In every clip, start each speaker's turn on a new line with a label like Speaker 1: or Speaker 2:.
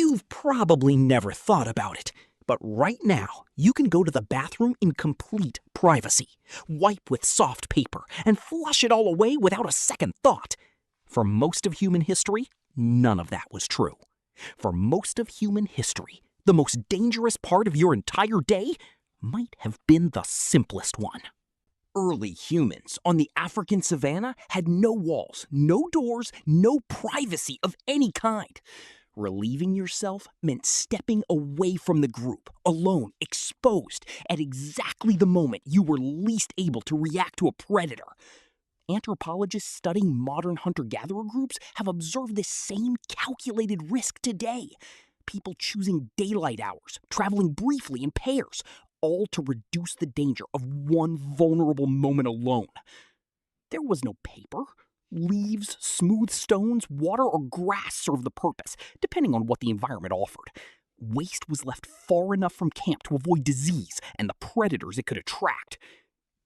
Speaker 1: You've probably never thought about it, but right now, you can go to the bathroom in complete privacy, wipe with soft paper, and flush it all away without a second thought. For most of human history, none of that was true. For most of human history, the most dangerous part of your entire day might have been the simplest one. Early humans on the African savannah had no walls, no doors, no privacy of any kind. Relieving yourself meant stepping away from the group, alone, exposed, at exactly the moment you were least able to react to a predator. Anthropologists studying modern hunter-gatherer groups have observed this same calculated risk today. People choosing daylight hours, traveling briefly in pairs, all to reduce the danger of one vulnerable moment alone. There was no paper. Leaves, smooth stones, water, or grass served the purpose, depending on what the environment offered. Waste was left far enough from camp to avoid disease and the predators it could attract.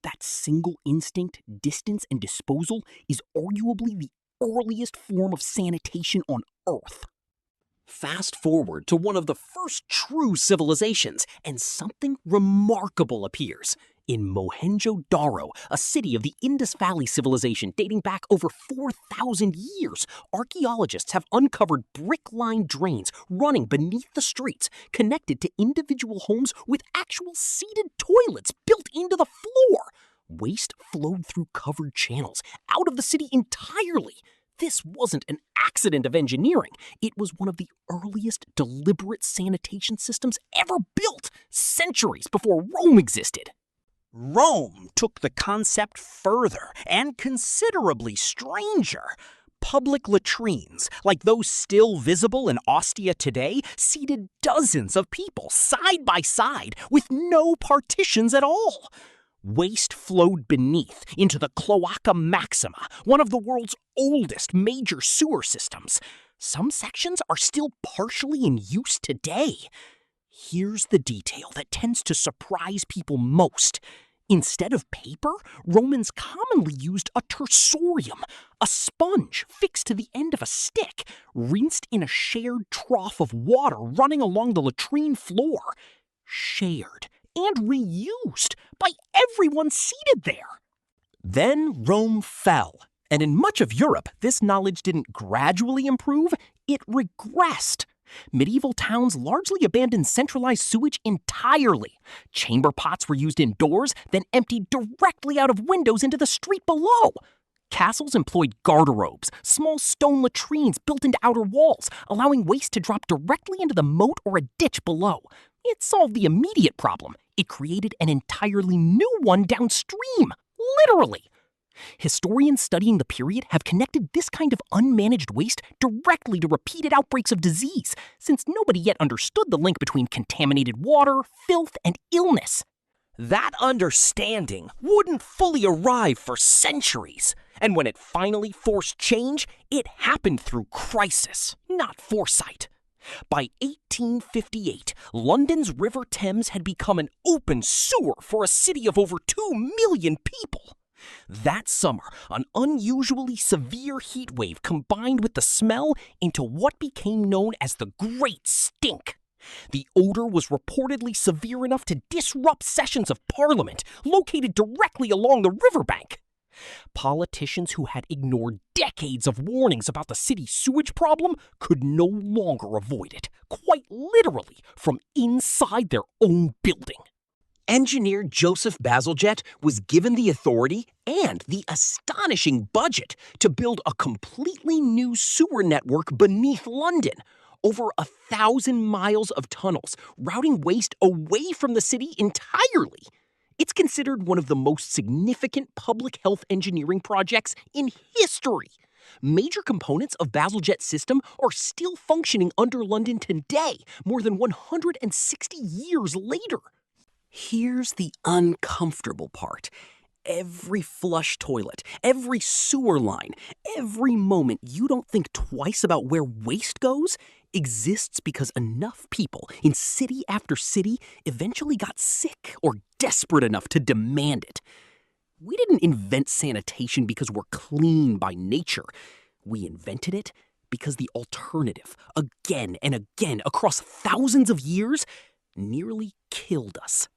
Speaker 1: That single instinct, distance, and disposal is arguably the earliest form of sanitation on Earth. Fast forward to one of the first true civilizations, and something remarkable appears. In Mohenjo-Daro, a city of the Indus Valley civilization dating back over 4,000 years, archaeologists have uncovered brick-lined drains running beneath the streets, connected to individual homes with actual seated toilets built into the floor. Waste flowed through covered channels, out of the city entirely. This wasn't an accident of engineering. It was one of the earliest deliberate sanitation systems ever built, centuries before Rome existed. Rome took the concept further and considerably stranger. Public latrines, like those still visible in Ostia today, seated dozens of people side by side with no partitions at all. Waste flowed beneath into the Cloaca Maxima, one of the world's oldest major sewer systems. Some sections are still partially in use today. Here's the detail that tends to surprise people most. Instead of paper, Romans commonly used a tersorium, a sponge fixed to the end of a stick, rinsed in a shared trough of water running along the latrine floor. Shared and reused by everyone seated there. Then Rome fell, and in much of Europe, this knowledge didn't gradually improve, it regressed. Medieval towns largely abandoned centralized sewage entirely. Chamber pots were used indoors, then emptied directly out of windows into the street below. Castles employed garderobes, small stone latrines built into outer walls, allowing waste to drop directly into the moat or a ditch below. It solved the immediate problem. It created an entirely new one downstream, literally. Historians studying the period have connected this kind of unmanaged waste directly to repeated outbreaks of disease, since nobody yet understood the link between contaminated water, filth, and illness. That understanding wouldn't fully arrive for centuries, and when it finally forced change, it happened through crisis, not foresight. By 1858, London's River Thames had become an open sewer for a city of over 2 million people. That summer, an unusually severe heat wave combined with the smell into what became known as the Great Stink. The odor was reportedly severe enough to disrupt sessions of Parliament located directly along the riverbank. Politicians who had ignored decades of warnings about the city's sewage problem could no longer avoid it, quite literally from inside their own building. Engineer Joseph Bazalgette was given the authority and the astonishing budget to build a completely new sewer network beneath London. Over 1,000 miles of tunnels, routing waste away from the city entirely. It's considered one of the most significant public health engineering projects in history. Major components of Bazalgette's system are still functioning under London today, more than 160 years later. Here's the uncomfortable part. Every flush toilet, every sewer line, every moment you don't think twice about where waste goes exists because enough people in city after city eventually got sick or desperate enough to demand it. We didn't invent sanitation because we're clean by nature. We invented it because the alternative, again and again, across thousands of years, nearly killed us.